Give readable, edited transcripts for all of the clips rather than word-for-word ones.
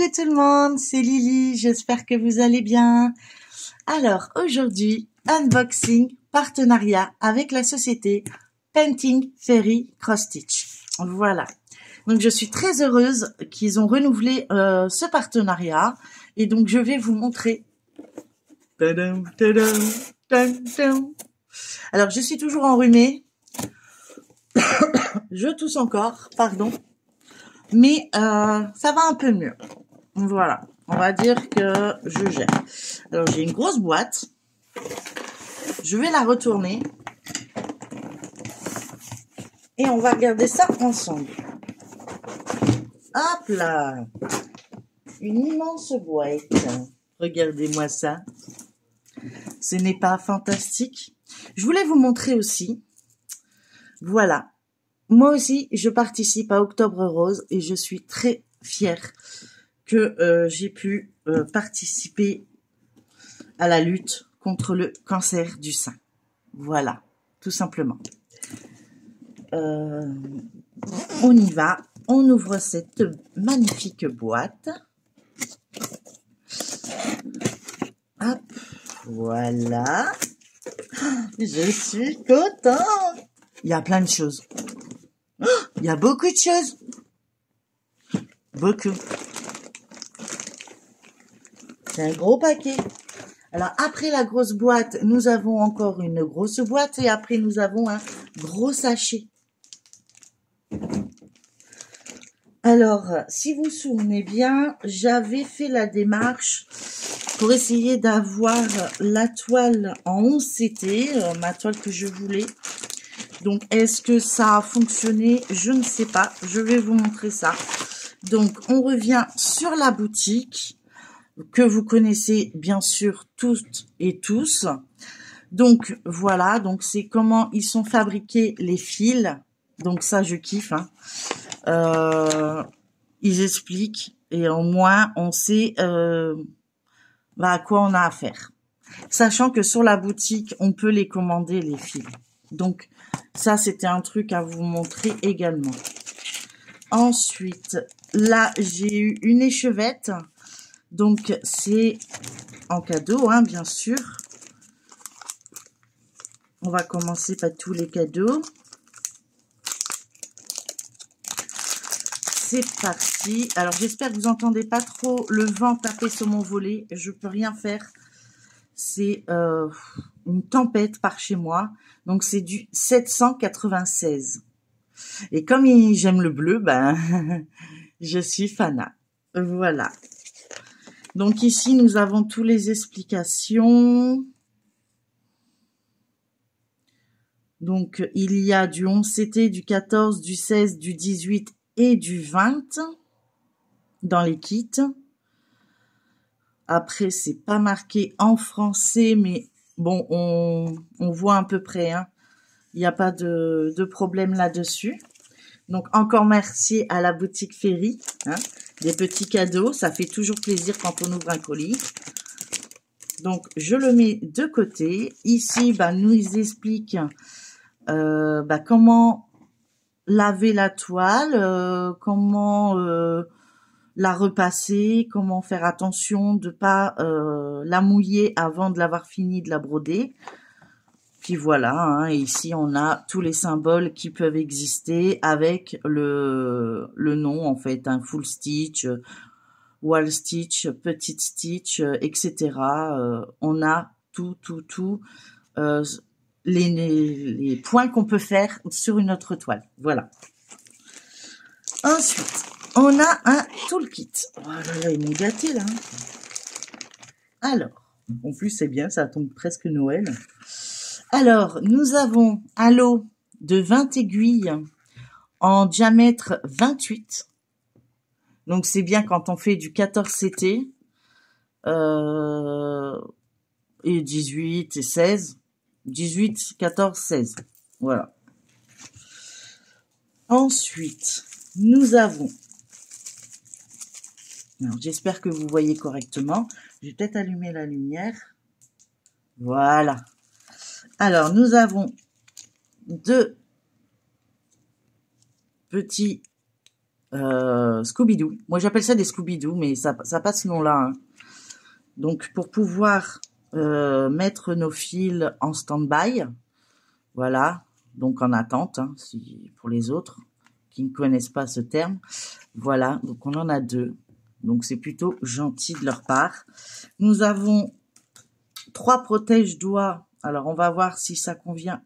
Coucou tout le monde, c'est Lily, j'espère que vous allez bien. Alors aujourd'hui, unboxing, partenariat avec la société Painting Fairy Cross Stitch. Voilà, donc je suis très heureuse qu'ils ont renouvelé ce partenariat et donc je vais vous montrer. Tadam, tadam, tadam, tadam. Alors je suis toujours enrhumée, je tousse encore, pardon. Mais ça va un peu mieux. Voilà, on va dire que je gère. Alors j'ai une grosse boîte. Je vais la retourner. Et on va regarder ça ensemble. Hop là. Une immense boîte. Regardez-moi ça. Ce n'est pas fantastique? Je voulais vous montrer aussi. Voilà. Moi aussi, je participe à Octobre Rose et je suis très fière que j'ai pu participer à la lutte contre le cancer du sein. Voilà, tout simplement. On y va, on ouvre cette magnifique boîte. Hop, voilà. Je suis contente. Il y a plein de choses. Il y a beaucoup de choses. Beaucoup. C'est un gros paquet. Alors, après la grosse boîte, nous avons encore une grosse boîte et après, nous avons un gros sachet. Alors, si vous vous souvenez bien, j'avais fait la démarche pour essayer d'avoir la toile en 11 CT, ma toile que je voulais. Donc, est-ce que ça a fonctionné? Je ne sais pas. Je vais vous montrer ça. Donc, on revient sur la boutique que vous connaissez bien sûr toutes et tous. Donc, voilà. Donc, c'est comment ils sont fabriqués les fils. Donc, ça, je kiffe. Hein. Ils expliquent et au moins, on sait à quoi on a affaire. Sachant que sur la boutique, on peut les commander, les fils. Donc, ça, c'était un truc à vous montrer également. Ensuite, là, j'ai eu une échevette. Donc, c'est en cadeau, hein, bien sûr. On va commencer par tous les cadeaux. C'est parti. Alors, j'espère que vous n'entendez pas trop le vent taper sur mon volet. Je peux rien faire. C'est une tempête par chez moi. Donc, c'est du 796. Et comme j'aime le bleu, ben, je suis fanat. Voilà. Donc, ici, nous avons toutes les explications. Donc, il y a du 11 CT, du 14, du 16, du 18 et du 20 dans les kits. Après, c'est pas marqué en français, mais bon, on voit à peu près. Hein. Il n'y a pas de problème là-dessus. Donc, encore merci à la boutique Ferry. Hein, des petits cadeaux, ça fait toujours plaisir quand on ouvre un colis. Donc, je le mets de côté. Ici, bah, nous explique comment laver la toile, comment la repasser, comment faire attention de pas la mouiller avant de l'avoir fini de la broder. Puis voilà, hein, ici on a tous les symboles qui peuvent exister avec le nom en fait, un full stitch, wall stitch, petite stitch, etc. On a tout, les points qu'on peut faire sur une autre toile. Voilà. Ensuite, on a un toolkit. Oh là là, ils m'ont gâté là. Alors, en plus c'est bien, ça tombe presque Noël. Alors, nous avons un lot de 20 aiguilles en diamètre 28. Donc, c'est bien quand on fait du 14 CT et 18 et 16. 18, 14, 16. Voilà. Ensuite, nous avons... Alors, j'espère que vous voyez correctement. Je vais peut-être allumer la lumière. Voilà. Alors, nous avons deux petits Scooby-Doo. Moi, j'appelle ça des Scooby-Doo, mais ça passe ce nom-là. Hein. Donc, pour pouvoir mettre nos fils en stand-by, voilà, donc en attente, hein, pour les autres qui ne connaissent pas ce terme. Voilà, donc on en a 2. Donc, c'est plutôt gentil de leur part. Nous avons 3 protège-doigts. Alors, on va voir si ça convient.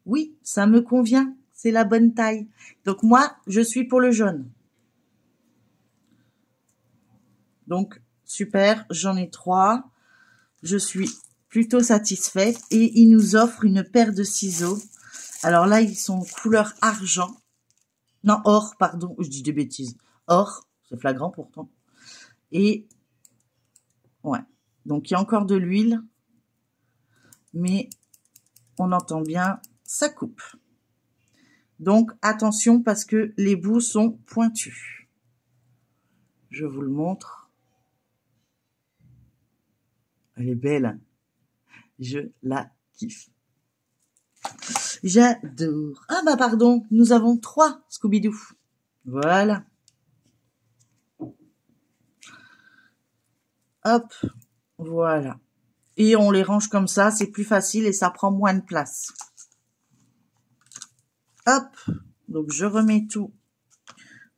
Oui, ça me convient. C'est la bonne taille. Donc, moi, je suis pour le jaune. Donc, super, j'en ai 3. Je suis plutôt satisfaite. Et il nous offre une paire de ciseaux. Alors là, ils sont couleur argent. Non, or, pardon. Je dis des bêtises. Or, c'est flagrant pourtant. Et, ouais. Donc, il y a encore de l'huile. Mais, on entend bien, ça coupe. Donc, attention parce que les bouts sont pointus. Je vous le montre. Elle est belle. Hein. Je la kiffe. J'adore. Ah bah pardon, nous avons 3 Scooby-Doo. Voilà. Hop, voilà. Et on les range comme ça, c'est plus facile et ça prend moins de place. Hop, donc je remets tout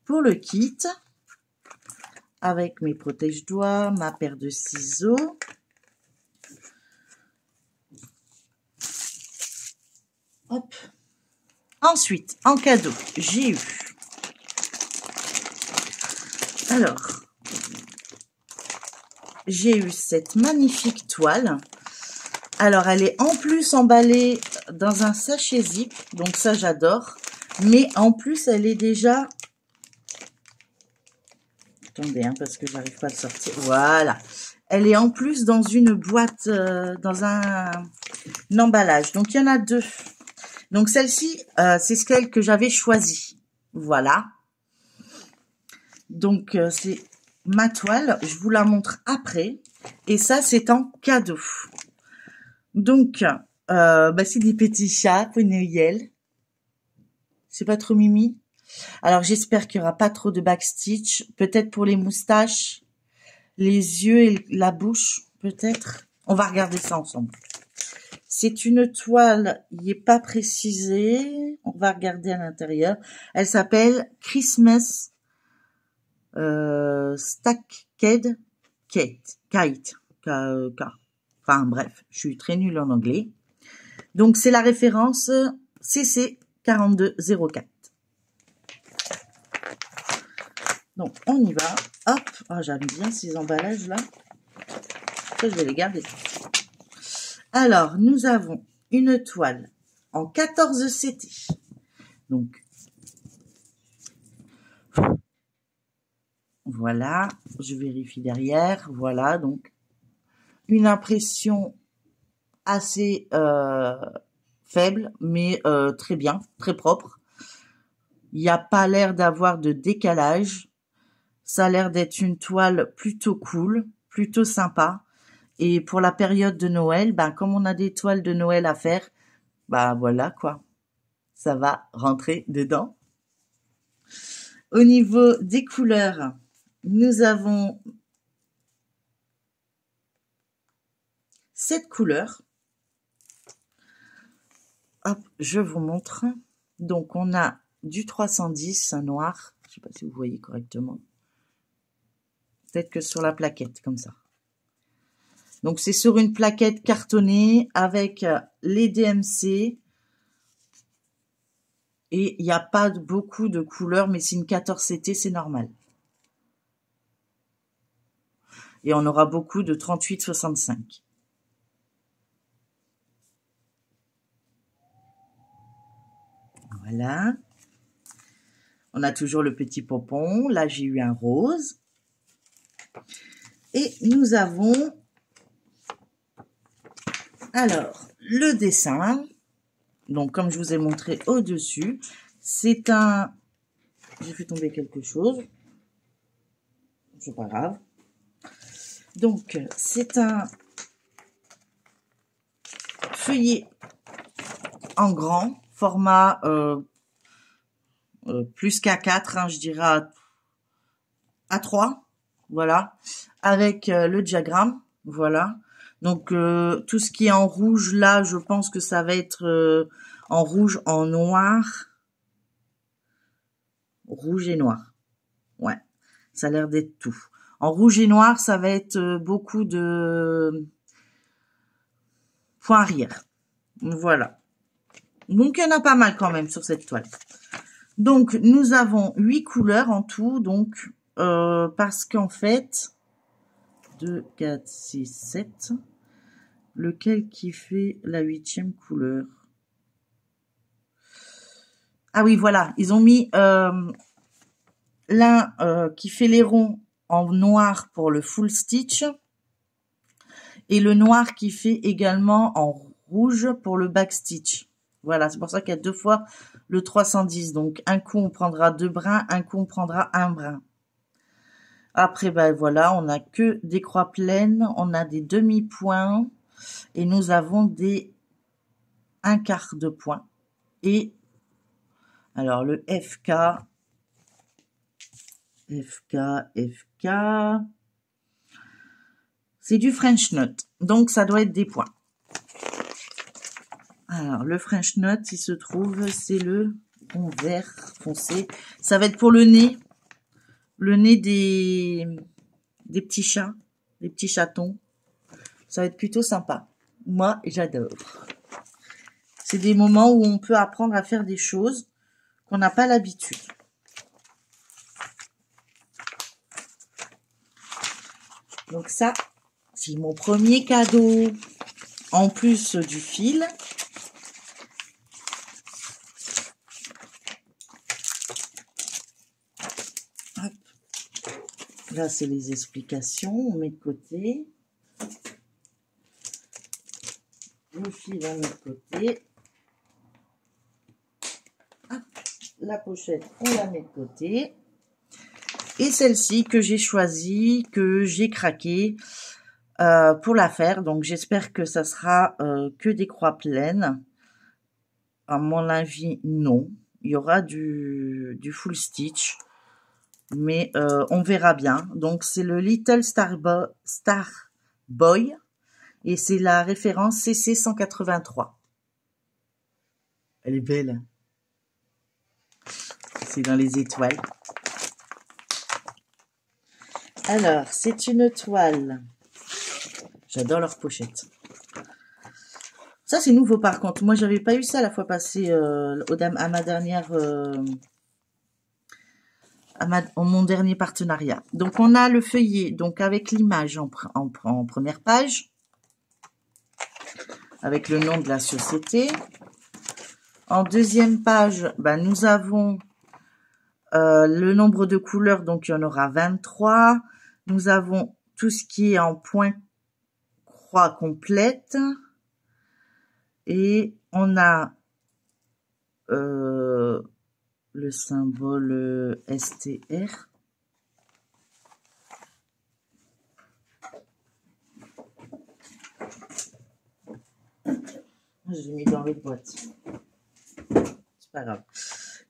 pour le kit. Avec mes protège-doigts, ma paire de ciseaux. Hop. Ensuite, en cadeau, j'ai eu. Alors, j'ai eu cette magnifique toile. Alors, elle est en plus emballée dans un sachet zip. Donc, ça, j'adore. Mais en plus, elle est déjà... Attendez, hein, parce que j'arrive pas à le sortir. Voilà. Elle est en plus dans une boîte, dans un emballage. Donc, il y en a 2. Donc, celle-ci, c'est celle que j'avais choisie. Voilà. Donc, c'est ma toile. Je vous la montre après. Et ça, c'est en cadeau. Donc, c'est des petits chats pour Noël. C'est pas trop mimi. Alors, j'espère qu'il n'y aura pas trop de backstitch. Peut-être pour les moustaches, les yeux et la bouche, peut-être. On va regarder ça ensemble. C'est une toile, il n'est pas précisé. On va regarder à l'intérieur. Elle s'appelle Christmas Stacked Kite. Enfin, bref, je suis très nulle en anglais. Donc, c'est la référence CC 4204. Donc, on y va. Hop. Oh, j'aime bien ces emballages-là. Ça, je vais les garder. Alors, nous avons une toile en 14 CT. Donc, voilà. Je vérifie derrière. Voilà, donc, une impression assez faible, mais très bien, très propre. Il n'y a pas l'air d'avoir de décalage. Ça a l'air d'être une toile plutôt cool, plutôt sympa. Et pour la période de Noël, comme on a des toiles de Noël à faire, voilà quoi. Ça va rentrer dedans. Au niveau des couleurs, nous avons 7 couleurs. Hop, je vous montre. Donc, on a du 310, un noir. Je ne sais pas si vous voyez correctement. Peut-être que sur la plaquette, comme ça. Donc, c'est sur une plaquette cartonnée avec les DMC. Et il n'y a pas beaucoup de couleurs, mais c'est une 14 CT, c'est normal. Et on aura beaucoup de 38-65. Voilà. On a toujours le petit pompon. Là, j'ai eu un rose. Et nous avons... Alors, le dessin. Donc, comme je vous ai montré au-dessus, c'est un... J'ai fait tomber quelque chose. C'est pas grave. Donc, c'est un feuillet en grand, format plus qu'à 4, hein, je dirais à 3, voilà, avec le diagramme, voilà. Donc tout ce qui est en rouge là, je pense que ça va être en rouge, en noir, rouge et noir. Ouais, ça a l'air d'être tout. En rouge et noir, ça va être beaucoup de points arrière. Voilà. Donc il y en a pas mal quand même sur cette toile. Donc nous avons 8 couleurs en tout, donc parce qu'en fait 2, 4, 6, 7. Lequel qui fait la 8e couleur? Ah oui, voilà. Ils ont mis l'un qui fait les ronds en noir pour le full stitch. Et le noir qui fait également en rouge pour le back stitch. Voilà, c'est pour ça qu'il y a 2 fois le 310. Donc, un coup, on prendra 2 brins, un coup, on prendra 1 brin. Après, ben voilà, on n'a que des croix pleines, on a des demi-points et nous avons des 1/4 de point. Et alors le FK, c'est du French Knot, donc ça doit être des points. Alors le French Knot, il se trouve, c'est le rond vert foncé. Ça va être pour le nez des petits chats, des petits chatons. Ça va être plutôt sympa. Moi, j'adore. C'est des moments où on peut apprendre à faire des choses qu'on n'a pas l'habitude. Donc ça, c'est mon premier cadeau. En plus du fil. Hop. Là, c'est les explications. On met de côté. Le fil, on met de côté. Hop. La pochette, on la met de côté. Et celle-ci que j'ai choisie, que j'ai craqué pour la faire. Donc j'espère que ça sera que des croix pleines. À mon avis, non. Il y aura du full stitch. Mais on verra bien. Donc c'est le Little Star Boy. Et c'est la référence CC 183. Elle est belle. C'est dans les étoiles. Alors, c'est une toile. J'adore leur pochette. Ça, c'est nouveau par contre. Moi, j'avais pas eu ça la fois passée à ma dernière... mon dernier partenariat. Donc, on a le feuillet donc avec l'image en première page. Avec le nom de la société. En deuxième page, ben, nous avons le nombre de couleurs. Donc, il y en aura 23. Nous avons tout ce qui est en point croix complète. Et on a le symbole STR. Je l'ai mis dans les boîtes. C'est pas grave.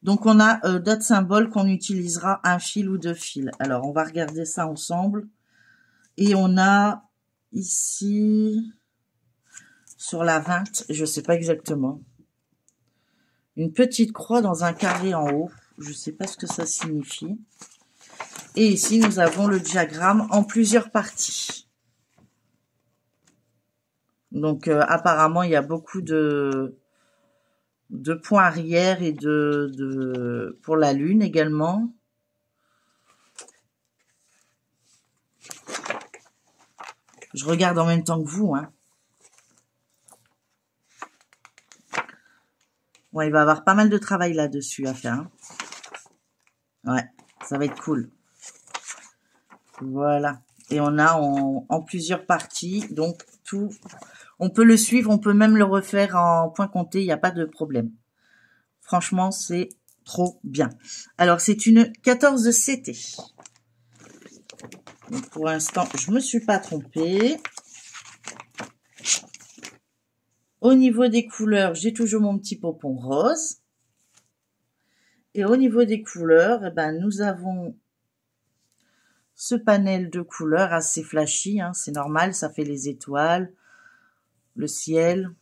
Donc, on a d'autres symboles qu'on utilisera un fil ou 2 fils. Alors, on va regarder ça ensemble. Et on a ici... Sur la 20, je sais pas exactement. Une petite croix dans un carré en haut. Je sais pas ce que ça signifie. Et ici, nous avons le diagramme en plusieurs parties. Donc, apparemment, il y a beaucoup de points arrière et pour la lune également. Je regarde en même temps que vous, hein. Bon, il va y avoir pas mal de travail là-dessus à faire. Hein. Ouais, ça va être cool. Voilà. Et on a en plusieurs parties. Donc, tout, on peut le suivre, on peut même le refaire en point compté. Il n'y a pas de problème. Franchement, c'est trop bien. Alors, c'est une 14 CT. Donc, pour l'instant, je me suis pas trompée. Au niveau des couleurs, j'ai toujours mon petit popon rose. Et au niveau des couleurs, eh ben, nous avons ce panel de couleurs assez flashy, hein, c'est normal, ça fait les étoiles, le ciel,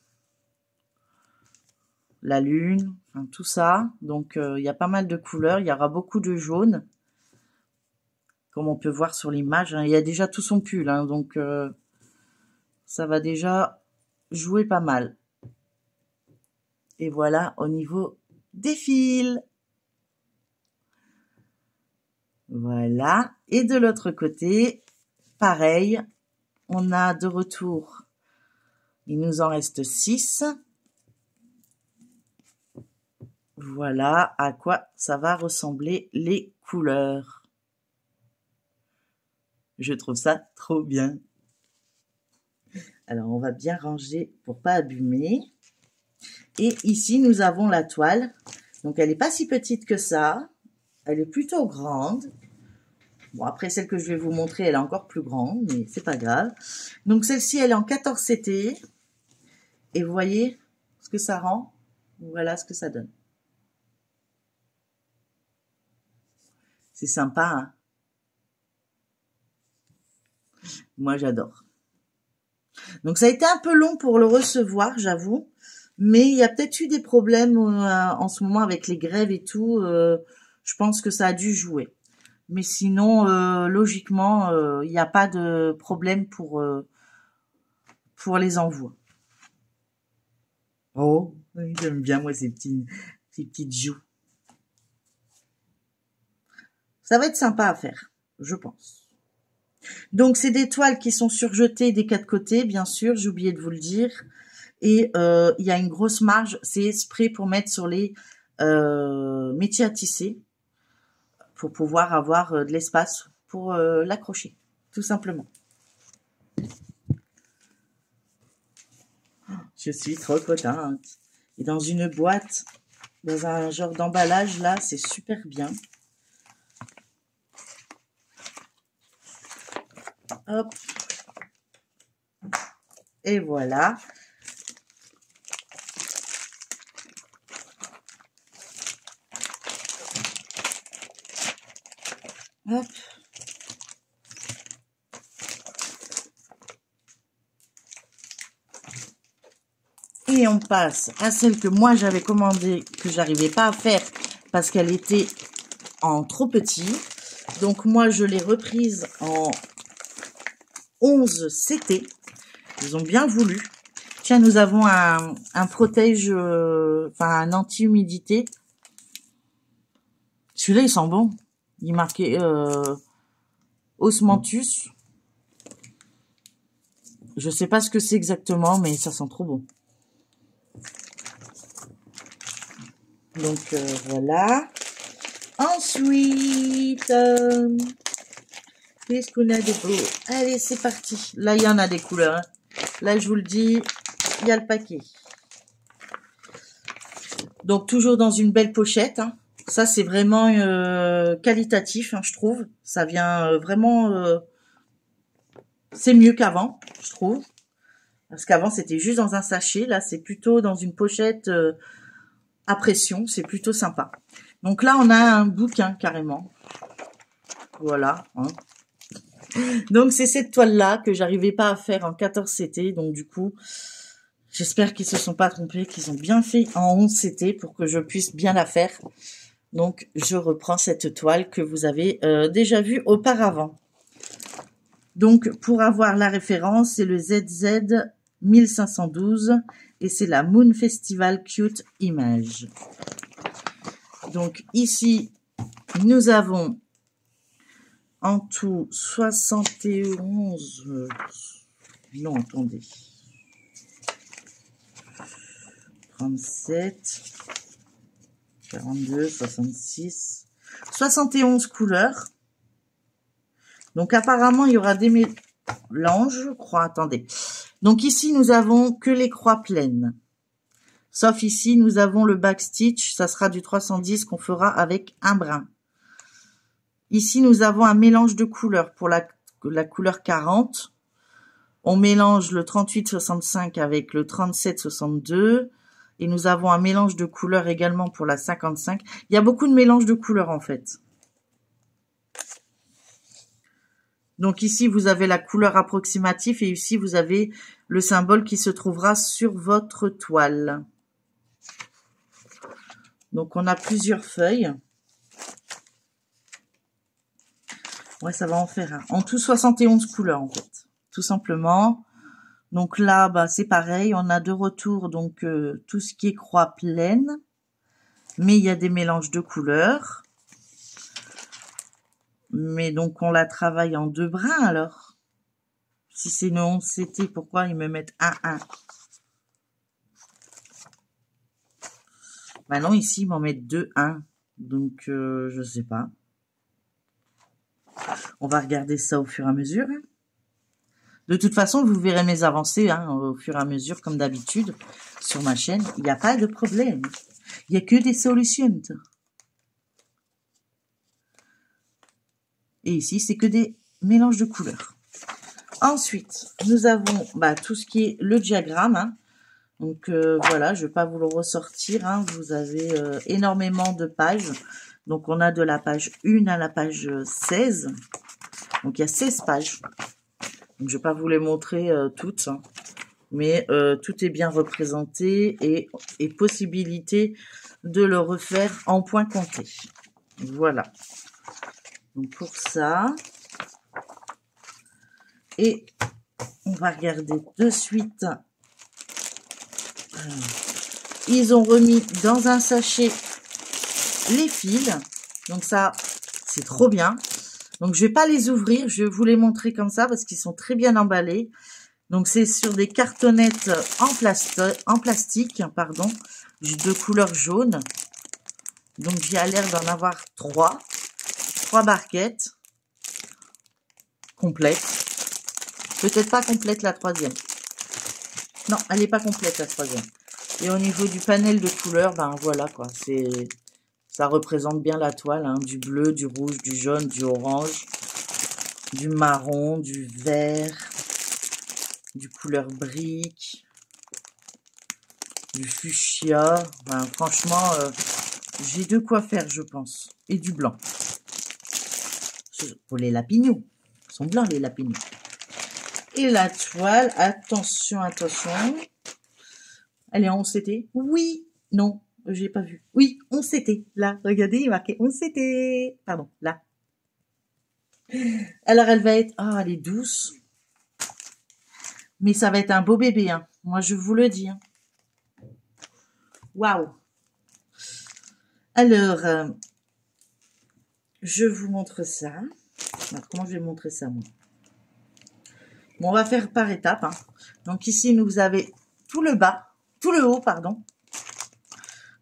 la lune, enfin, tout ça. Donc, il y a pas mal de couleurs, il y aura beaucoup de jaune, comme on peut voir sur l'image. Hein. Il y a déjà tout son pull, hein, donc ça va déjà jouer pas mal. Et voilà au niveau des fils. Voilà. Et de l'autre côté, pareil, on a de retour. Il nous en reste 6. Voilà à quoi ça va ressembler les couleurs. Je trouve ça trop bien. Alors, on va bien ranger pour pas abîmer. Et ici, nous avons la toile. Donc, elle n'est pas si petite que ça. Elle est plutôt grande. Bon, après, celle que je vais vous montrer, elle est encore plus grande, mais c'est pas grave. Donc, celle-ci, elle est en 14 CT. Et vous voyez ce que ça rend? Voilà ce que ça donne. C'est sympa, hein? Moi, j'adore. Donc, ça a été un peu long pour le recevoir, j'avoue. Mais il y a peut-être eu des problèmes en ce moment avec les grèves et tout. Je pense que ça a dû jouer. Mais sinon, logiquement, il n'y a pas de problème pour les envois. Oh, j'aime bien, moi, ces petites joues. Ça va être sympa à faire, je pense. Donc, c'est des toiles qui sont surjetées des 4 côtés, bien sûr, j'ai oublié de vous le dire. Et il y a une grosse marge, c'est exprès pour mettre sur les métiers à tisser, pour pouvoir avoir de l'espace pour l'accrocher, tout simplement. Je suis trop contente. Et dans une boîte, dans un genre d'emballage, là, c'est super bien. Hop. Et voilà. Hop. Et on passe à celle que moi j'avais commandée, que j'arrivais pas à faire parce qu'elle était en trop petit. Donc moi je l'ai reprise en 11 CT. Ils ont bien voulu. Tiens, nous avons un protège, enfin un anti-humidité. Celui-là il sent bon. Il est marqué Osmanthus. Je sais pas ce que c'est exactement, mais ça sent trop bon. Donc voilà. Ensuite, qu'est-ce qu'on a de beau? Allez, c'est parti. Là, il y en a des couleurs. Hein. Là, je vous le dis, il y a le paquet. Donc, toujours dans une belle pochette. Hein. Ça, c'est vraiment qualitatif, hein, je trouve. Ça vient vraiment... c'est mieux qu'avant, je trouve. Parce qu'avant, c'était juste dans un sachet. Là, c'est plutôt dans une pochette à pression. C'est plutôt sympa. Donc là, on a un bouquin, carrément. Voilà. Hein. Donc, c'est cette toile-là que j'arrivais pas à faire en 14 CT. Donc, du coup, j'espère qu'ils se sont pas trompés, qu'ils ont bien fait en 11 CT pour que je puisse bien la faire. Donc, je reprends cette toile que vous avez déjà vue auparavant. Donc, pour avoir la référence, c'est le ZZ 1512 et c'est la Moon Festival Cute Image. Donc, ici, nous avons en tout 71... non, attendez. 37, 42, 66, 71 couleurs. Donc, apparemment, il y aura des mélanges, je crois. Attendez. Donc, ici, nous avons que les croix pleines. Sauf ici, nous avons le backstitch. Ça sera du 310 qu'on fera avec un brin. Ici, nous avons un mélange de couleurs pour la couleur 40. On mélange le 38-65 avec le 37-62 Et nous avons un mélange de couleurs également pour la 55. Il y a beaucoup de mélanges de couleurs en fait. Donc ici, vous avez la couleur approximative et ici, vous avez le symbole qui se trouvera sur votre toile. Donc, on a plusieurs feuilles. Ouais, ça va en faire un. En tout, 71 couleurs, en fait. Tout simplement. Donc là, bah, c'est pareil. On a de retour, donc, tout ce qui est croix pleine. Mais il y a des mélanges de couleurs. Mais donc, on la travaille en 2 brins, alors. Si c'est une 11 CT, pourquoi ils me mettent 1-1? Bah non, ici, ils m'en mettent 2-1. Donc, je sais pas. On va regarder ça au fur et à mesure. De toute façon, vous verrez mes avancées au fur et à mesure, comme d'habitude, sur ma chaîne. Il n'y a pas de problème. Il n'y a que des solutions. Et ici, c'est que des mélanges de couleurs. Ensuite, nous avons tout ce qui est le diagramme. Donc, voilà, je ne vais pas vous le ressortir. Vous avez énormément de pages. Donc, on a de la page 1 à la page 16. Donc, il y a 16 pages. Donc, je ne vais pas vous les montrer toutes. Mais tout est bien représenté et possibilité de le refaire en point compté. Voilà. Donc, pour ça. Et on va regarder de suite. Ils ont remis dans un sachet les fils. Donc ça, c'est trop bien. Donc je vais pas les ouvrir, je vais vous les montrer comme ça parce qu'ils sont très bien emballés. Donc c'est sur des cartonnettes en plastique, pardon, de couleur jaune. Donc j'ai l'air d'en avoir 3 barquettes complètes. Peut-être pas complète la 3e. Non, elle n'est pas complète la 3e. Et au niveau du panel de couleurs, ben voilà quoi, ça représente bien la toile, du bleu, du rouge, du jaune, du orange, du marron, du vert, du couleur brique, du fuchsia. Ben, franchement, j'ai de quoi faire, je pense. Et du blanc. Pour les lapignous. Ils sont blancs, les lapignous. Et la toile, attention, attention. Elle est en 11CT? Oui, non, j'ai pas vu. Oui, 11CT. Là, regardez, il est marqué 11CT. Pardon, là. Alors, elle va être... Ah, elle est douce. Mais ça va être un beau bébé, Moi, je vous le dis. Waouh. Alors, je vous montre ça. Alors, comment je vais montrer ça, moi? Bon, on va faire par étapes. Donc, ici, vous avez tout le bas. Tout le haut, pardon.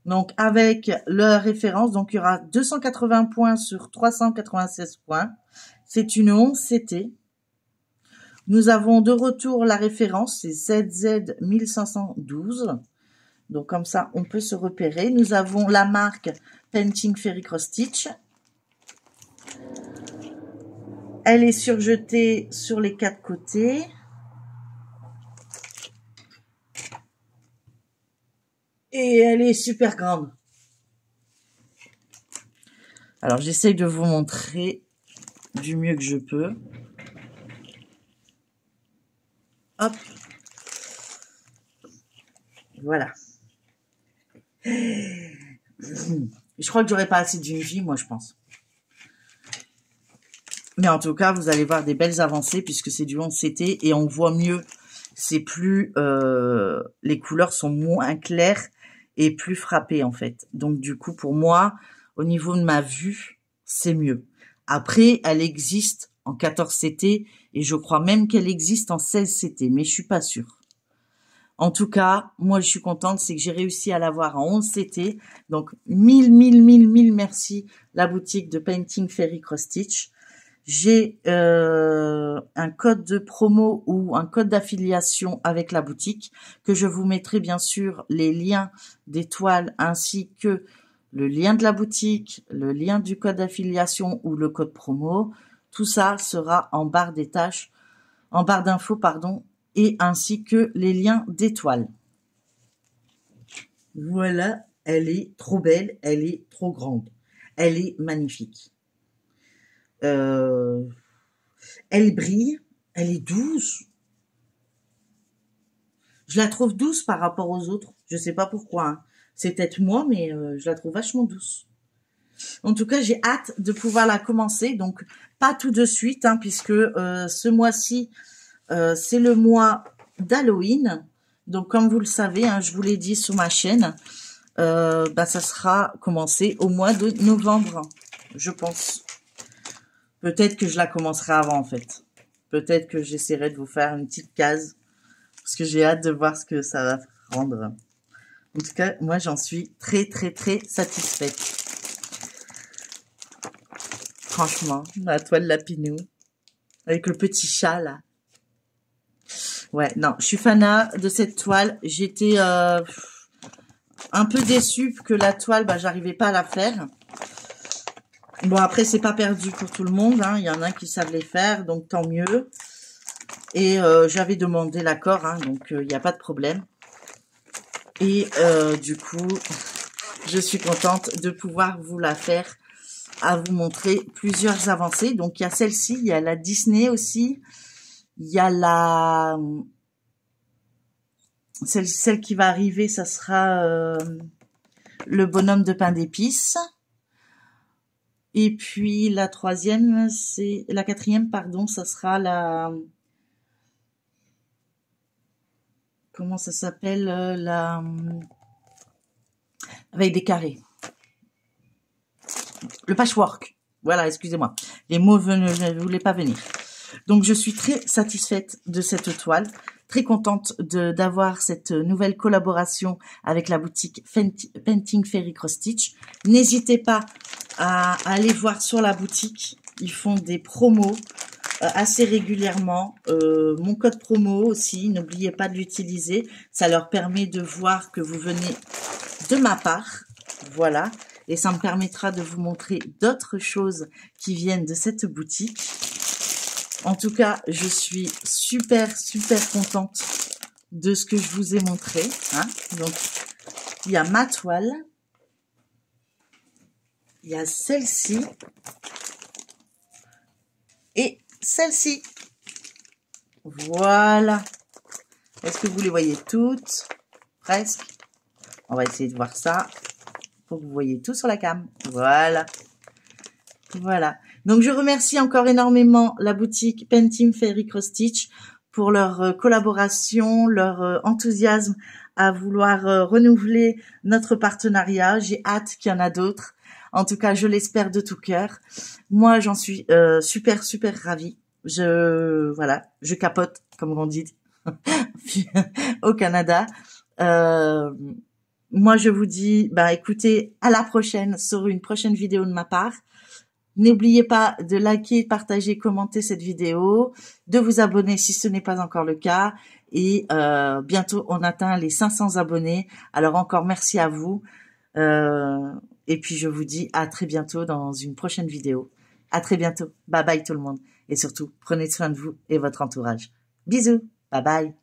Donc, avec la référence, donc il y aura 280 points sur 396 points. C'est une 11CT. Nous avons de retour la référence, c'est ZZ 1512. Donc, comme ça, on peut se repérer. Nous avons la marque Painting Fairy Cross Stitch. Elle est surjetée sur les 4 côtés. Et elle est super grande. Alors, j'essaye de vous montrer du mieux que je peux. Hop. Voilà. Je crois que j'aurais pas assez d'une vie, moi, je pense. Mais en tout cas, vous allez voir des belles avancées puisque c'est du 11CT et on voit mieux. C'est plus... les couleurs sont moins claires et plus frappées, en fait. Donc, du coup, pour moi, au niveau de ma vue, c'est mieux. Après, elle existe en 14CT et je crois même qu'elle existe en 16CT, mais je suis pas sûre. En tout cas, moi, je suis contente, c'est que j'ai réussi à l'avoir en 11CT. Donc, mille merci, la boutique de Painting Fairy Cross Stitch. J'ai un code de promo ou un code d'affiliation avec la boutique que je vous mettrai bien sûr les liens des toiles ainsi que le lien de la boutique, le lien du code d'affiliation ou le code promo. Tout ça sera en barre des tâches, en barre d'infos, pardon, et ainsi que les liens des toiles. Voilà, elle est trop belle, elle est trop grande. Elle est magnifique. Euh, Elle brille, elle est douce. Je la trouve douce par rapport aux autres. Je sais pas pourquoi, hein. C'est peut-être moi, mais je la trouve vachement douce. En tout cas, j'ai hâte de pouvoir la commencer. Donc, pas tout de suite, hein, puisque ce mois-ci, c'est le mois d'Halloween. Donc, comme vous le savez, hein, je vous l'ai dit sur ma chaîne, ça sera commencé au mois de novembre, je pense. Peut-être que je la commencerai avant, en fait. Peut-être que j'essaierai de vous faire une petite case, parce que j'ai hâte de voir ce que ça va rendre. En tout cas, moi, j'en suis très, très, très satisfaite. Franchement, la toile Lapinou, avec le petit chat, là. Ouais, non, je suis fanat de cette toile. J'étais un peu déçue que la toile, j'arrivais pas à la faire. Bon, après, c'est pas perdu pour tout le monde, hein. Il y en a qui savent les faire, donc tant mieux. Et j'avais demandé l'accord, hein, donc il n'y a pas de problème. Et du coup, je suis contente de pouvoir vous la faire, à vous montrer plusieurs avancées. Donc, il y a celle-ci, il y a la Disney aussi. Il y a la... Celle qui va arriver, ça sera le bonhomme de pain d'épices. Et puis, la troisième, c'est... La quatrième, pardon, ça sera la... Comment ça s'appelle, la... Avec des carrés. Le patchwork. Voilà, excusez-moi. Les mots ne voulaient pas venir. Donc, je suis très satisfaite de cette toile. Très contente d'avoir cette nouvelle collaboration avec la boutique Painting Fairy Cross Stitch. N'hésitez pas à aller voir sur la boutique. Ils font des promos assez régulièrement. Mon code promo aussi, n'oubliez pas de l'utiliser. Ça leur permet de voir que vous venez de ma part. Voilà. Et ça me permettra de vous montrer d'autres choses qui viennent de cette boutique. En tout cas, je suis super, super contente de ce que je vous ai montré, hein. Donc, il y a ma toile. Il y a celle-ci. Et celle-ci. Voilà. Est-ce que vous les voyez toutes? Presque. On va essayer de voir ça pour que vous voyez tout sur la cam. Voilà. Voilà. Donc, je remercie encore énormément la boutique Painting Fairy Cross Stitch pour leur collaboration, leur enthousiasme à vouloir renouveler notre partenariat. J'ai hâte qu'il y en a d'autres. En tout cas, je l'espère de tout cœur. Moi, j'en suis super, super ravie. Voilà, je capote, comme on dit au Canada. Moi, je vous dis, écoutez, à la prochaine sur une prochaine vidéo de ma part. N'oubliez pas de liker, partager, commenter cette vidéo, de vous abonner si ce n'est pas encore le cas. Et bientôt, on atteint les 500 abonnés. Alors encore merci à vous. Et puis, je vous dis à très bientôt dans une prochaine vidéo. À très bientôt. Bye bye tout le monde. Et surtout, prenez soin de vous et votre entourage. Bisous. Bye bye.